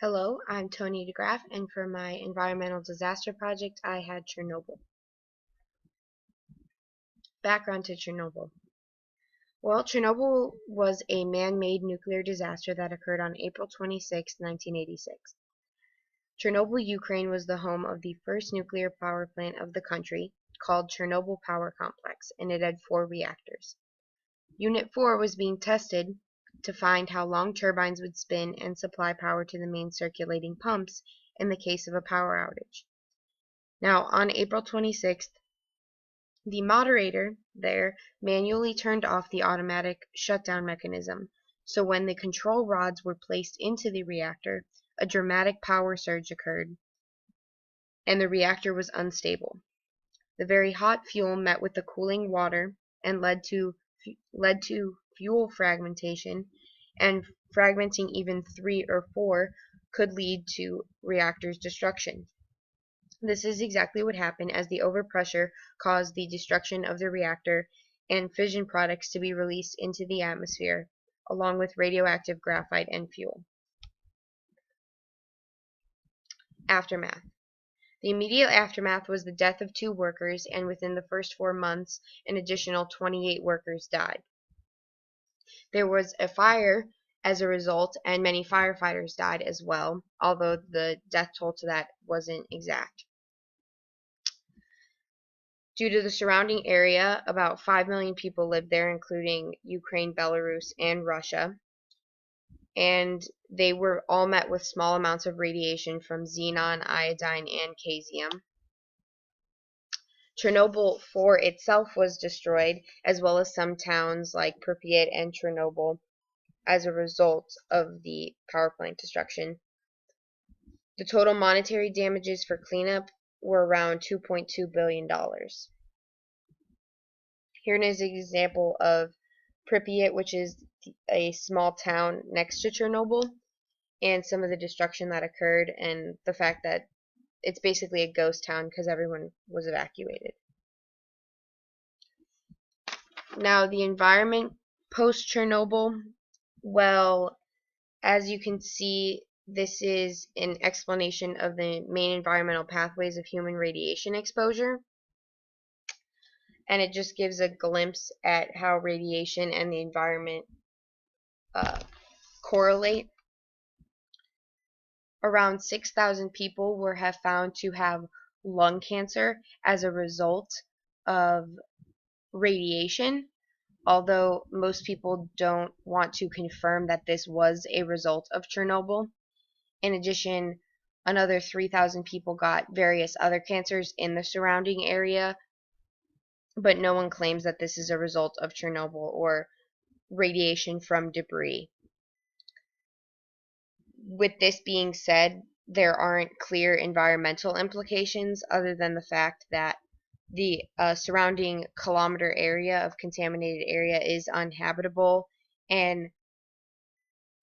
Hello, I'm Tony DeGraff, and for my environmental disaster project, I had Chernobyl. Background to Chernobyl. Well, Chernobyl was a man-made nuclear disaster that occurred on April 26, 1986. Chernobyl, Ukraine was the home of the first nuclear power plant of the country, called Chernobyl Power Complex, and it had 4 reactors. Unit 4 was being tested to find how long turbines would spin and supply power to the main circulating pumps in the case of a power outage. Now, on April 26th, the moderator there manually turned off the automatic shutdown mechanism, so when the control rods were placed into the reactor, a dramatic power surge occurred, and the reactor was unstable. The very hot fuel met with the cooling water and led to fuel fragmentation, and fragmenting even 3 or 4 could lead to reactor's destruction. This is exactly what happened, as the overpressure caused the destruction of the reactor and fission products to be released into the atmosphere, along with radioactive graphite and fuel. Aftermath. The immediate aftermath was the death of 2 workers, and within the first 4 months, an additional 28 workers died. There was a fire as a result, and many firefighters died as well, although the death toll to that wasn't exact. Due to the surrounding area, about 5 million people lived there, including Ukraine, Belarus, and Russia. And they were all met with small amounts of radiation from xenon, iodine, and caesium. Chernobyl for itself was destroyed, as well as some towns like Pripyat and Chernobyl, as a result of the power plant destruction. The total monetary damages for cleanup were around $2.2 billion. Here is an example of Pripyat, which is a small town next to Chernobyl, and some of the destruction that occurred, and the fact that it's basically a ghost town because everyone was evacuated. Now, the environment post-Chernobyl, well, as you can see, this is an explanation of the main environmental pathways of human radiation exposure. And it just gives a glimpse at how radiation and the environment correlate. Around 6,000 people have found to have lung cancer as a result of radiation, although most people don't want to confirm that this was a result of Chernobyl. In addition, another 3,000 people got various other cancers in the surrounding area, but no one claims that this is a result of Chernobyl or radiation from debris. With this being said, there aren't clear environmental implications other than the fact that the surrounding kilometer area of contaminated area is uninhabitable, and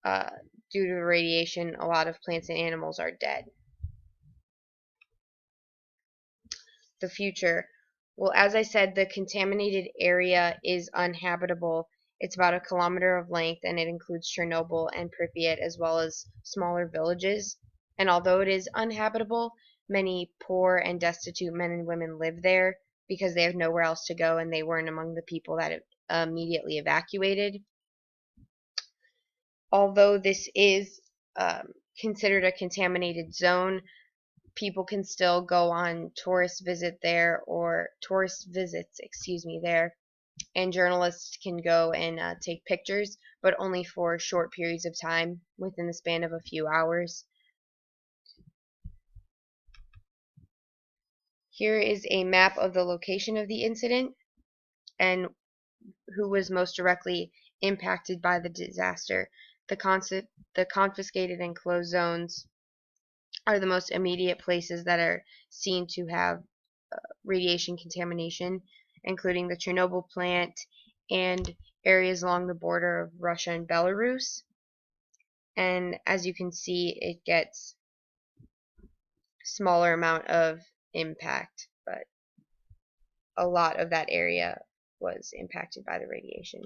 due to the radiation, a lot of plants and animals are dead. The future. Well, as I said, the contaminated area is uninhabitable. It's about a kilometer of length, and it includes Chernobyl and Pripyat, as well as smaller villages. And although it is uninhabitable, many poor and destitute men and women live there because they have nowhere else to go, and they weren't among the people that immediately evacuated. Although this is considered a contaminated zone, people can still go on tourist visits there, and journalists can go and take pictures, but only for short periods of time within the span of a few hours. Here is a map of the location of the incident and who was most directly impacted by the disaster. The confiscated and closed zones are the most immediate places that are seen to have radiation contamination, including the Chernobyl plant and areas along the border of Russia and Belarus. And as you can see, it gets smaller amount of impact, but a lot of that area was impacted by the radiation.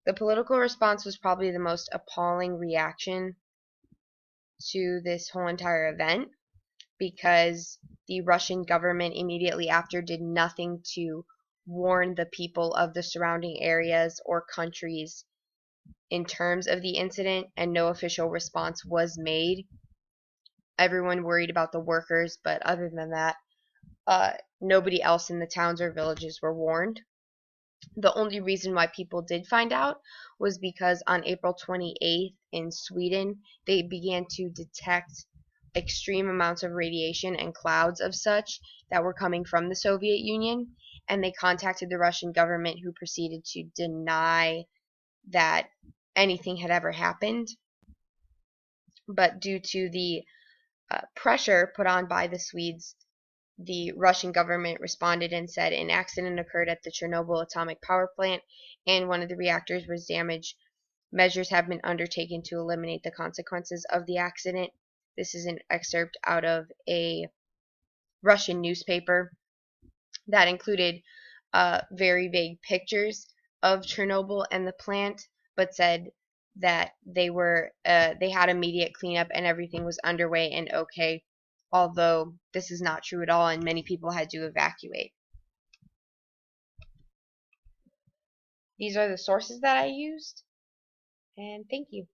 The political response was probably the most appalling reaction to this whole entire event because the Russian government immediately after did nothing to warn the people of the surrounding areas or countries in terms of the incident, and no official response was made. Everyone worried about the workers, but other than that, nobody else in the towns or villages were warned. The only reason why people did find out was because on April 28th in Sweden, they began to detect extreme amounts of radiation and clouds of such that were coming from the Soviet Union, and they contacted the Russian government, who proceeded to deny that anything had ever happened. But due to the pressure put on by the Swedes, the Russian government responded and said an accident occurred at the Chernobyl atomic power plant and one of the reactors was damaged. Measures have been undertaken to eliminate the consequences of the accident. This is an excerpt out of a Russian newspaper that included very vague pictures of Chernobyl and the plant, but said that they had immediate cleanup and everything was underway and okay, although this is not true at all and many people had to evacuate. These are the sources that I used, and thank you.